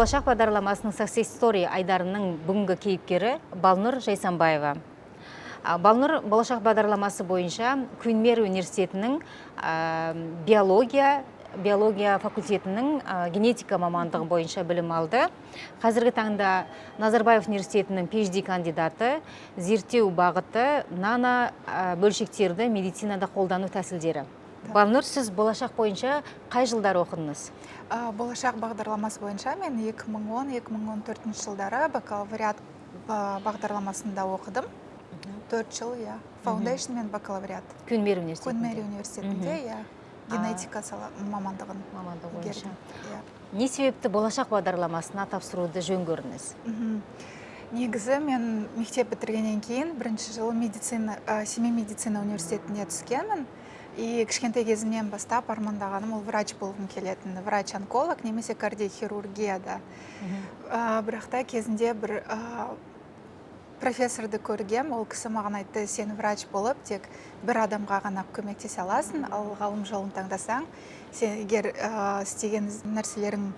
Болашақ бағдарламасының Success Story айдарының бүгінгі кейіпкері Балнұр Жайсанбаева. Балнұр болашақ бағдарламасы бойынша Queen Mary университетінің биология факультетінің генетика мамандығы бойынша білім алды. Қазіргі таңда Назарбаев университетінің PhD кандидаты, зерттеу бағыты нано бөлшектерді медицинада қолдану тәсілдері. Балнұр, сіз болашақ бойынша қай жылдар оқыдыңыз? Болашақ бағдарламасы бойынша мен 2010-2014 жылдары бакалавриат бағдарламасында оқыдым. 4 жыл, Foundation мен бакалавриат. Queen Mary университетінде, генетика мамандығын бойынша. Не себепті болашақ бағдарламасына тапсыруды жөн көрдіңіз? Негізі мен мектеп бітіргеннен кейін бірінші жылы Семей медицина университетіне түскенмін. И кішкентай кезімнен бастап армандағаным ол врач болғым келетін. Врач-онколог немесе кардиохирургияда. Бірақта кезінде бір профессорды көргем, ол кісі маған айтты, сен врач болып, тек бір адамға ғана көмектесе аласың, ал ғалым жолын таңдасаң, сен егер істеген нәрселерің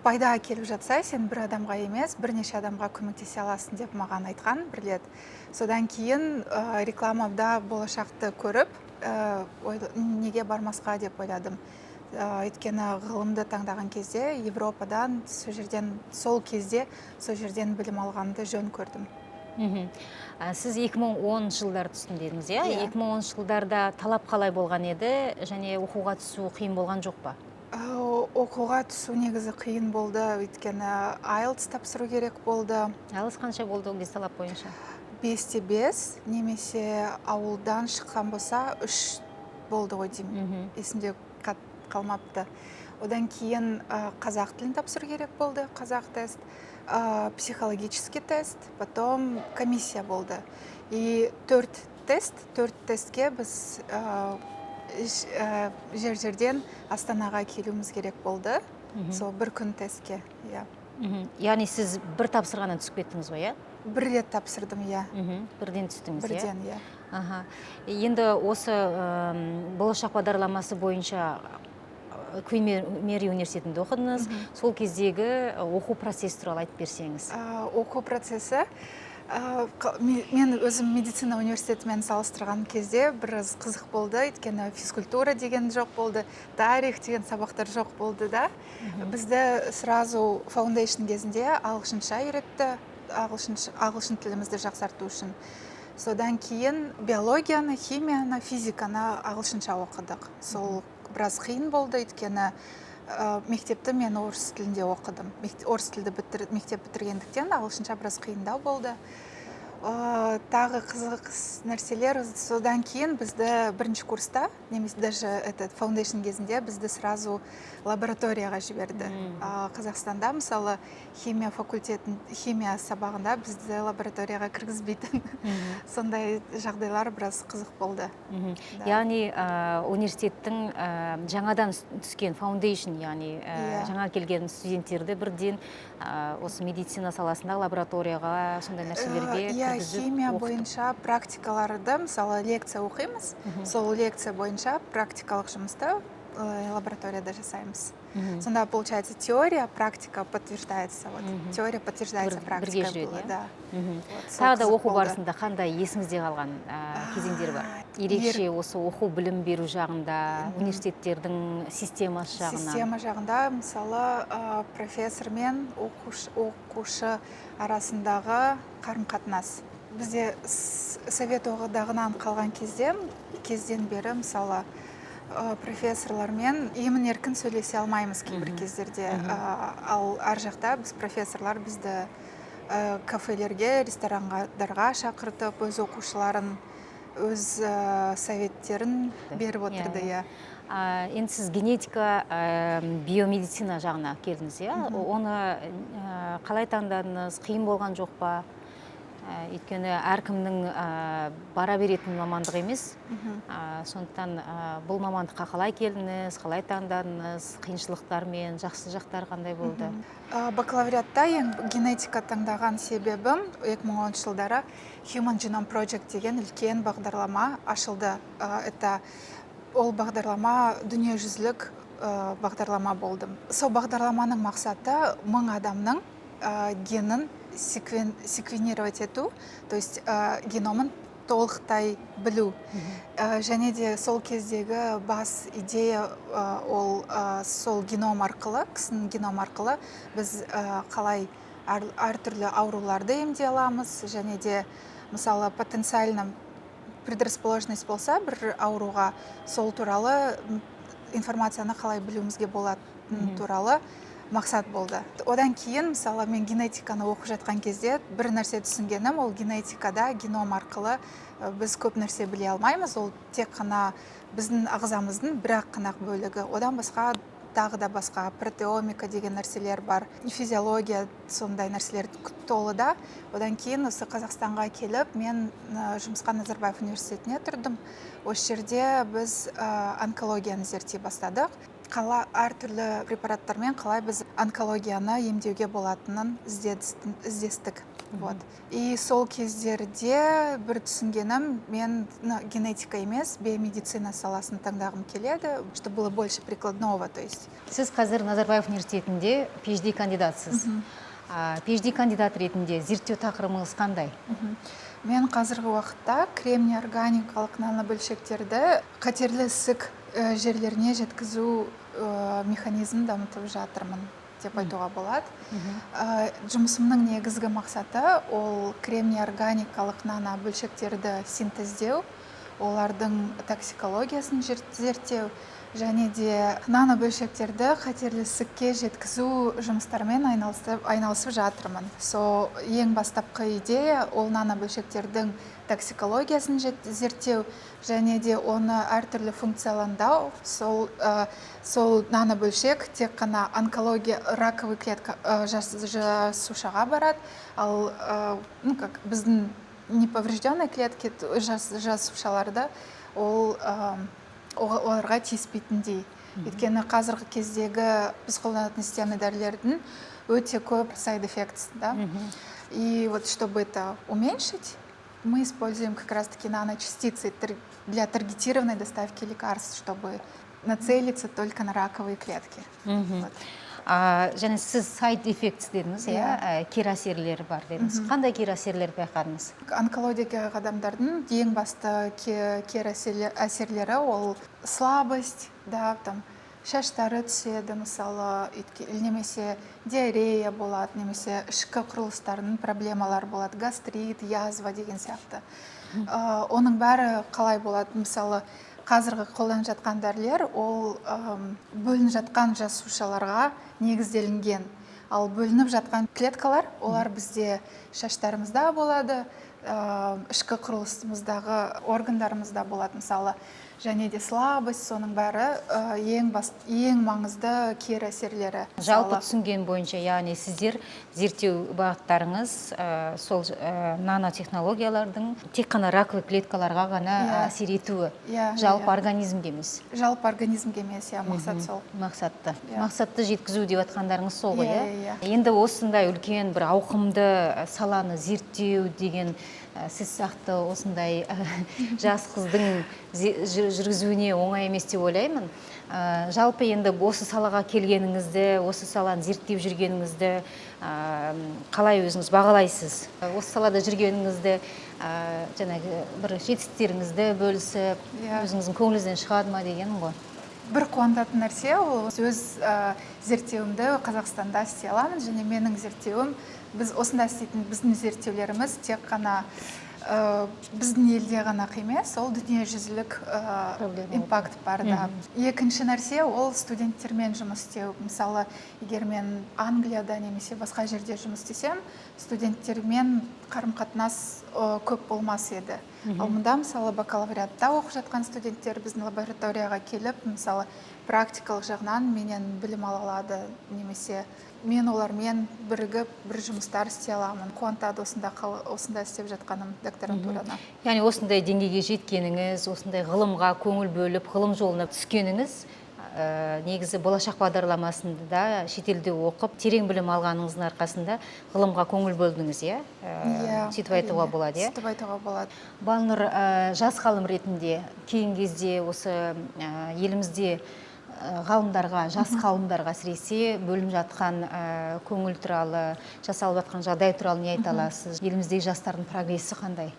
пайда келіп жатса, сен бір адамға емес, бірнеше адамға көмектесе аласың деп маған айтқан бір рет. Содан кейін рекламада болашақты көріп, неге бармасқа деп ойладым. Өйткені ғылымды таңдаған кезде Европадан сол жерден білім алғанды жөн көрдім. Сіз 2010 жылдар түстім дедіңіз, 2010 жылдарда талап қалай болған еді, және оқуға түсу қиын болған жоқ па? Оқуға түсу негізі қиын болды, өйткені IELTS тапсыру керек болды. IELTS қанша болды ол кез талап бойынша? 5-5, немесе ауылдан шыққан болса 3 болды ғой деймін. Есімде қалмапты. Одан кейін қазақ тілін тапсыру керек болды, қазақ тест, психологический тест, потом комиссия болды. И 4 тестке біз жерден Астанаға келуіміз керек болды. Сол бір күн тестке. Яғни сіз бір тапсырғаннан түсіп кеттіңіз ғой, Бір рет тапсырдым, Бірден түстіңіз, Бірден, Енді осы болашақ бағдарламасы бойынша Queen Mary университетінде оқыдыңыз. Сол кездегі оқу процесі туралы айтып берсеңіз. Оқу процесі, мен өзім медицина университетімен салыстырған кезде біраз қызық болды, өйткені физкультура деген жоқ болды, тарих деген сабақтар жоқ болды да. Бізді сразу Foundation кезінде ағылшынша үйретті, ағылшын тілімізді жақсарту үшін. Содан кейін биологияны, химияны, физиканы ағылшынша оқыдық. Сол біраз қиын болды, өйткені мектепті мен орыс тілінде оқыдым. Орыс тілді мектеп бітіргендіктен ағылшынша біраз қиындау болды. Тағы қызық нәрселер, содан кейін бізді бірінші курста, немесе даже Foundation кезінде бізді сразу лабораторияға жіберді. Қазақстанда, мысалы, химия сабағында бізді лабораторияға кіргізбейтін. Сондай жағдайлар біраз қызық болды. Яғни университеттің жаңадан түскен Foundation, яғни жаңа келген студенттерді бірден осы медицина саласында лабораторияға сондай нәрселерге кіргізіп химия бойынша практикаларды, мысалы, лекция оқимыз. Сол лекция бойынша практикалық жұмысты лабораторияда жасаймыз. Сонда, получается, теория, практика подтверждается. Теория подтверждается практикой было. Тағы да оқу барысында қандай есіңізде қалған кезеңдер бар? Ерекше осы оқу білім беру жағында, университеттердің системасы жағынан? Система жағында, мысалы, профессор мен оқушы арасындағы қарым-қатынас. Бізде Совет одағынан қалған кезден бері, мысалы, профессорлармен емін-еркін сөйлесе алмаймыз кейбір кездерде. Ал ар жақта біз профессорлар бізді кафелерге, ресторандарға шақыртып, өз оқушыларын, өз советтерін беріп отырды. Енді сіз генетика, биомедицина жағына келдіңіз, оны қалай таңдадыңыз, қиын болған жоқ па? Өйткені әркімнің бара беретін мамандық емес. Сондықтан бұл мамандыққа қалай келдіңіз, қалай таңдадыңыз, қиыншылықтар мен жақсы жақтар қандай болды? Бакалавриатта генетика таңдаған себебім 2010 жылдары Human Genome Project деген үлкен бағдарлама ашылды. Ол бағдарлама дүниежүзілік бағдарлама болдым. Сол бағдарламаның мақсаты 1000 адамның генін секвенировать ету, то есть геномын толықтай білу. Және де сол кездегі бас идея ол сол геном арқылы, кісінің геном арқылы біз қалай әртүрлі ауруларды емдей аламыз, және де мысалы потенциально предрасположенность болса бір ауруға, сол туралы информацияны қалай білуімізге болатыны туралы мақсат болды. Одан кейін, мысалы, мен генетиканы оқып жатқан кезде бір нәрсе түсінгенім, ол генетикада геном арқылы біз көп нәрсе біле алмаймыз, ол тек қана біздің ағзамыздың бір-ақ қана бөлігі. Одан басқа тағы да басқа протеомика деген нәрселер бар, физиология, сондай нәрселер толы да. Одан кейін осы Қазақстанға келіп, мен жұмысқа Назарбаев университетіне тұрдым. Осы жерде біз онкологияны зерттей бастадық. Әртүрлі препараттармен қалай біз онкологияны емдеуге болатынын іздестік. И сол кездерде бір түсінгенім, мен генетика емес, биомедицина саласын таңдағым келеді, чтобы было больше прикладного, то есть. Сіз қазір Назарбаев университетінде PhD кандидатсыз. PhD кандидат ретінде зерттеу тақырыбыңыз қандай? Мен қазіргі уақытта кремний органикалық нанобөлшектерді қатерлі ісік жерлеріне жеткізу механизмін дамытып жатырмын деп айтуға болады. Жұмысымның негізгі мақсаты ол кремний органикалық нанобөлшектерді синтездеу, олардың токсикологиясын зерттеу, және де нанобөлшектерді қатерлі ісікке жеткізу жұмыстармен айналысып жатырмын. Сол ең бастапқы идея ол нанобөлшектердің токсикологиясын зерттеу, және де оны әртүрлі функцияландау. Сол нанобөлшек тек қана онкология, раковый клетка жасушаға барады, ал біздің неповрежденный клетки жасушаларда оларға тиіспейтіндей. Өйткені қазіргі кездегі біз қолданатын системный дәрілердің өте көп side effects, да? И вот чтобы это уменьшить, мы используем как раз-таки наночастицы для таргетированной доставки лекарств, чтобы нацелиться только на раковые клетки. Және сіз side effects дедіңіз, кері әсерлері бар дедіңіз. Қандай кері әсерлер байқадыңыз? Онкологиялық адамдардың ең басты кері әсерлері ол слабость, да, шаштары түседі, мысалы, немесе диарея болады, немесе ішкі құрылыстарының проблемалар болады, гастрит, язва деген сияқты. Оның бәрі қалай болады, мысалы, қазіргі қолданып жатқан дәрілер ол бөлініп жатқан жасушаларға негізделінген. Ал бөлініп жатқан клеткалар, олар бізде шаштарымызда болады, ішкі құрылысымыздағы органдарымызда болады, мысалы, және де слабость, соның бәрі ең маңызды кері әсерлері. Жалпы түсінген бойынша, яғни сіздер зерттеу бағыттарыңыз сол нанотехнологиялардың тек қана раковый клеткаларға ғана әсер етуі, жалпы организмге емес. Жалпы организмге емес, мақсат сол. Мақсатты жеткізу деп атқандарыңыз сол ғой, Енді осындай үлкен бір ауқымды саланы зерттеу деген сіз сияқты осындай жас қыздың жүргізуіне оңай емес деп ойлаймын. Жалпы енді осы салаға келгеніңізді, осы саланы зерттеп жүргеніңізді қалай өзіңіз бағалайсыз? Осы салада жүргеніңізді, жаңағы бір жетістіктеріңізді бөлісіп, өзіңіздің көңіліңізден шығады ма деген ғой. Бір қуантатын нәрсе, ол өз зерттеуімді Қазақстанда істей аламын, және менің зерттеуім, біз осында істейтін біздің зерттеулеріміз тек қана біздің елде ғана емес, ол дүниежүзілік импакт бар да. Екінші нәрсе, ол студенттермен жұмыс істеу. Мысалы, егер мен Англияда немесе басқа жерде жұмыс істесем, студенттермен қарым-қатынас көп болмас еді. Ал мұнда, мысалы, бакалавриатта оқып жатқан студенттер біздің лабораторияға келіп, мысалы, практикалық жағынан менен білім ала алады, немесе мен олармен бірігіп бір жұмыстар істей аламын. Қуантады осында істеп жатқаным докторантураны. Яғни осындай деңгейге жеткеніңіз, осындай ғылымға көңіл бөліп, ғылым жолына түскеніңіз, негізі болашақ бағдарламасында шетелде оқып, терең білім алғаныңыздың арқасында ғылымға көңіл бөлдіңіз, сөйтіп айтуға болады, Сөйтіп айтуға болады. Балнұр, жас ғалым ретінде кейінгі кезде осы елімізде ғалымдарға, жас ғалымдарға әсіресе бөлім жатқан көңіл туралы, жасалып жатқан жағдай туралы не айта аласыз? Еліміздегі жастардың прогрессі қандай?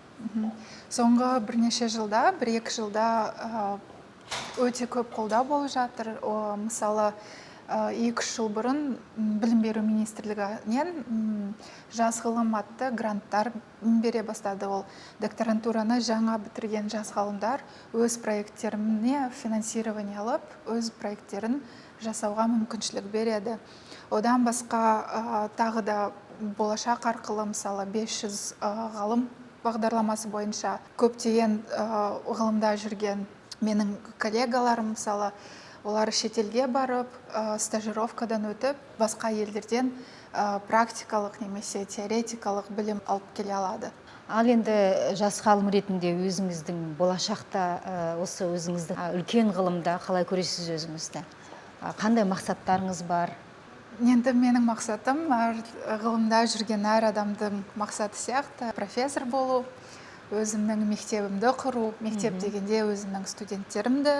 Соңғы бірнеше жылда, 1-2 жылда өте көп қолдау болып жатыр. Мысалы, 2-3 жыл бұрын білім беру министрлігінен жас ғылым атты гранттар бере бастады. Ол докторантураны жаңа бітірген жас ғалымдар өз проекттеріне финансирование алып, өз проекттерін жасауға мүмкіншілік береді. Одан басқа тағы да болашақ арқылы, мысалы, 500 ғалым бағдарламасы бойынша көптеген ғылымда жүрген менің коллегаларым, мысалы, олар шетелге барып, стажировкадан өтіп, басқа елдерден практикалық немесе теоретикалық білім алып келе алады. Ал енді жас ғалым ретінде өзіңіздің болашақта осы өзіңізді үлкен ғылымда қалай көресіз өзіңізді? Қандай мақсаттарыңыз бар? Енді менің мақсатым ғылымда жүрген әр адамдың мақсаты сияқты профессор болу, өзімнің мектебімді құру, мектеп дегенде өзімнің студенттерімді,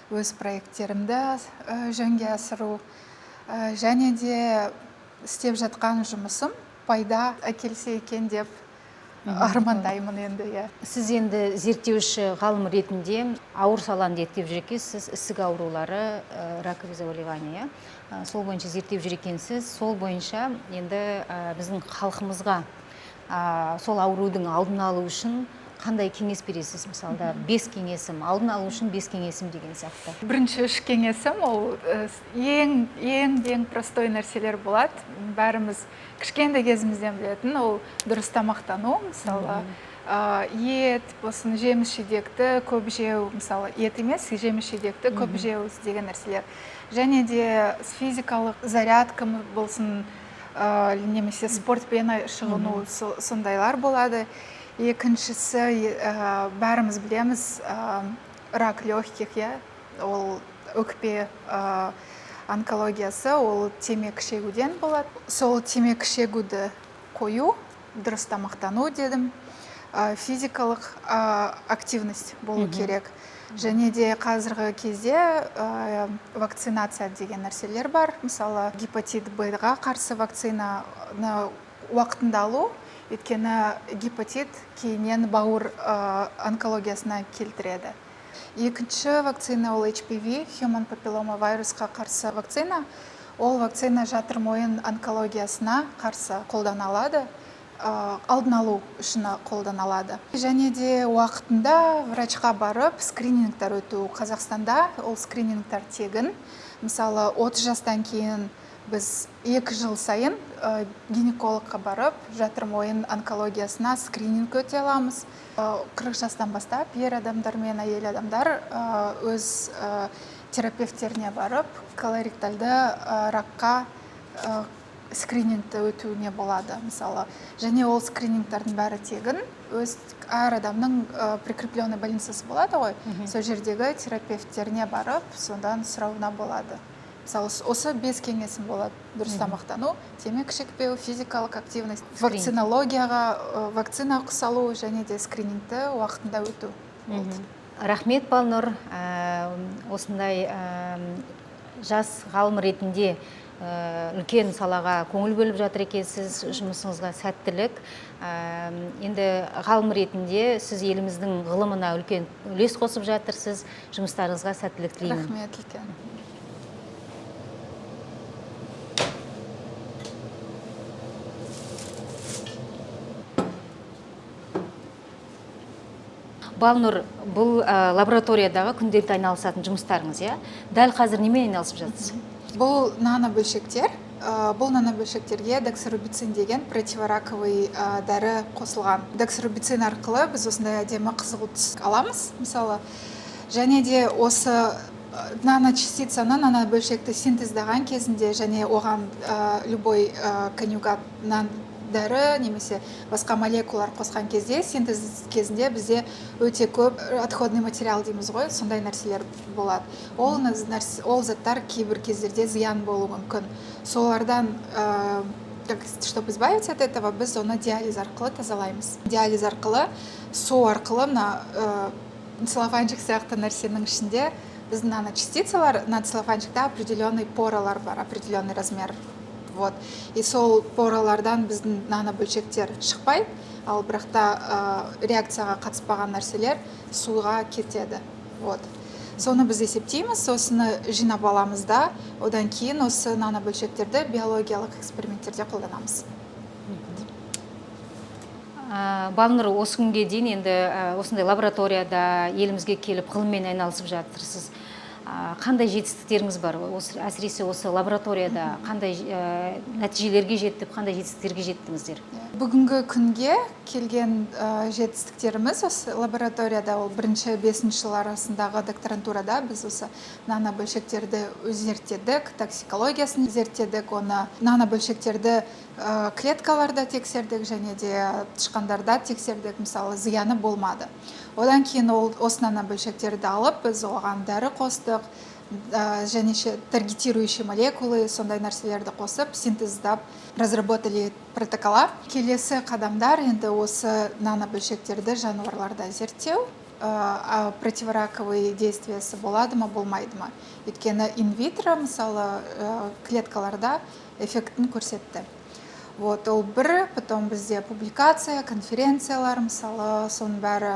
өз проекттерімді жөнге асыру, және де істеп жатқан жұмысым пайда әкелсе екен деп армандаймын енді. Сіз енді зерттеуші ғалым ретінде ауыр саланы зерттеп жүр екенсіз, ісік аурулары, раковые заболевания, сол бойынша зерттеп жүр екенсіз. Сол бойынша енді біздің халқымызға сол аурудың алдын алу үшін қандай кеңес бересіз? Мысалы, 5 кеңесім, алдын алу үшін 5 кеңесім деген сияқты. Бірінші 3 кеңесім ол ең простой нәрселер болады. Бәріміз кішкентай кезімізден білетін, ол дұрыс тамақтану, мысалы, ет, болсын жеміс-жидекті көп жеу, мысалы, ет емес, жеміс-жидекті көп жеу деген нәрселер. Және де физикалық зарядка болсын, немесе спортпен шығыну, сондайлар болады. Екіншісі, бәріміз білеміз, рак легких, ол өкпе онкологиясы, ол темекі шегуден болады. Сол темекі шегуді қою, дұрыс тамақтану дедім, физикалық активность болу керек. Және де қазіргі кезде вакцинация деген нәрселер бар. Мысалы, гепатит Б-ға қарсы вакцинаны уақытында алу, өйткені гепатит кейіннен бауыр онкологиясына келтіреді. Екінші вакцина ол HPV, Human Papilloma вирусқа қарсы вакцина. Ол вакцина жатыр мойын онкологиясына қарсы қолданылады, алдын алу үшін қолданылады. Және де уақытында врачқа барып скринингтер өту. Қазақстанда ол скринингтер тегін. Мысалы, 30 жастан кейін біз 2 жыл сайын гинекологқа барып, жатыр мойын онкологиясына скрининг өте аламыз. 40 жастан бастап ер адамдар мен әйел адамдар өз терапевттеріне барып, колоректальды ракқа скринингті өтуіне болады, мысалы. Және ол скринингтердің бәрі тегін, өз әр адамның прикрепленный больницасы болады ғой, сол жердегі терапевттеріне барып, сондан сұрауына болады. Мысалы, осы 5 кеңесім болады: дұрыс тамақтану, темекі шекпеу, физикалық активность, вакцинологияға, вакцина салу және де скринингті уақытында өту. Рахмет, Балнұр. Осындай жас ғалым ретінде үлкен салаға көңіл бөліп жатыр екенсіз, жұмысыңызға сәттілік. Енді ғалым ретінде сіз еліміздің ғылымына үлкен үлес қосып жатырсыз, жұмыстарыңызға сәттілік тілеймін. Рахмет үлкен. Балнұр, бұл лабораториядағы күнделікті айналысатын жұмыстарыңыз, дәл қазір немен айналысып жатсыз? Бұл нанобөлшектер. Бұл нанобөлшектерге доксорубицин деген противораковый дәрі қосылған. Доксорубицин арқылы біз осындай әдемі қызыл түс аламыз, мысалы. Және де осы наночастицаны, нанобөлшекті синтездаған кезінде және оған любой конъюгат дәрі немесе басқа молекулалар қосқан кезде, синтез кезінде бізде өте көп отходный материал дейміз ғой, сондай нәрселер болады. Ол заттар кейбір кездерде зиян болуы мүмкін. Солардан, чтобы избавиться от этого, біз оны диализ арқылы тазалаймыз. Диализ арқылы, су арқылы целлофанчик сияқты нәрсенің ішінде біздің наночастицалар нацеллофанчикта определенный поралар бар, определенный размер. Вот. И сол поралардан біздің нанобөлшектер шықпай, ал бірақта реакцияға қатыспаған нәрселер суға кетеді. Вот. Соны біз есептейміз, осыны жинап аламыз да, одан кейін осы нанобөлшектерді биологиялық эксперименттерде қолданамыз. Балнұр, осы күнге дейін енді осындай лабораторияда елімізге келіп ғылыммен айналысып жатырсыз. Қандай жетістіктеріңіз бар? Әсіресе осы лабораторияда қандай нәтижелерге жеттіп, қандай жетістіктерге жеттіңіздер? Бүгінгі күнге келген жетістіктеріміз осы лабораторияда, ол 1-5 жыл арасындағы докторантурада біз осы нанобөлшектерді зерттедік, токсикологиясын зерттедік, оны нанобөлшектерді клеткаларда тексердік және де тышқандарда тексердік, мысалы зияны болмады. Одан кейін осы нанобөлшектерді алып, біз оған дәрі қостық, және таргетирующий молекулы, сондай нәрселерді қосып, синтездап, разработали протокола. Келесі қадамдар енді осы нанобөлшектерді жануарларда зерттеу, противораковый действиясы болады ма, болмайды ма. Өйткені инвитро, мысалы, клеткаларда эффектін көрсетті. Вот, ол бір, потом бізде публикация, конференциялар, мысалы, соның бәрі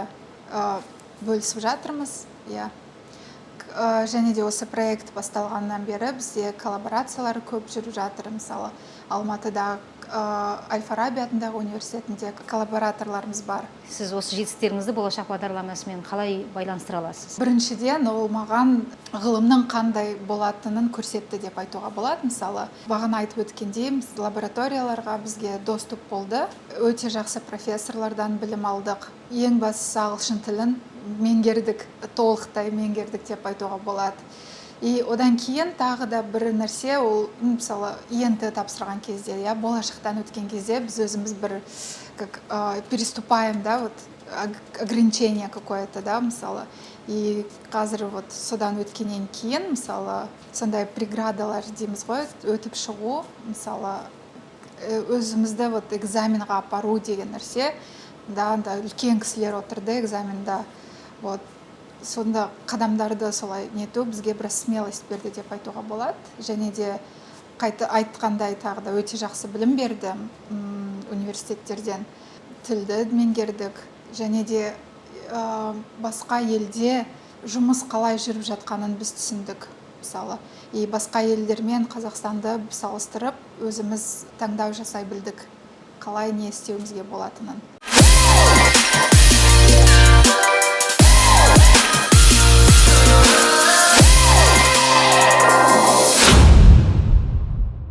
бөлісіп жатырмыз. Және де осы проект басталғаннан бері бізде коллаборациялар көп жүріп жатыр. Мысалы, Алматыда Әл-Фараби атындағы университетінде коллабораторларымыз бар. Сіз осы жетістіктеріңізді болашақ бағдарламасымен қалай байланыстыра аласыз? Біріншіден, ол маған ғылымның қандай болатынын көрсетті деп айтуға болады. Мысалы, бағана айтып өткендей, лабораторияларға бізге доступ болды. Өте жақсы профессорлардан білім алдық. Ең бастысы ағылшын тілін меңгердік, толықтай меңгердік деп айтуға болады. И одан кейін тағы да бір нәрсе, ол мысалы ЕНТ тапсырған кезде, болашақтан өткен кезде біз өзіміз бір переступаем, да, вот ограничение какое-то, да, мысалы. И қазір вот содан өткеннен кейін, мысалы, сондай преградалар дейміз ғой, өтіп шығу, мысалы, өзімізді вот экзаменға апару деген нәрсе, да, үлкен кісілер отырды экзаменда. Вот, сонда қадамдарды солай нету бізге бір смелость берді деп айтуға болады. Және де айтқандай тағы да өте жақсы білім берді университеттерден. Тілді меңгердік. Және де басқа елде жұмыс қалай жүріп жатқанын біз түсіндік. Мысалы, и басқа елдермен Қазақстанды салыстырып, өзіміз таңдау жасай білдік, қалай не істеуімізге болатынын.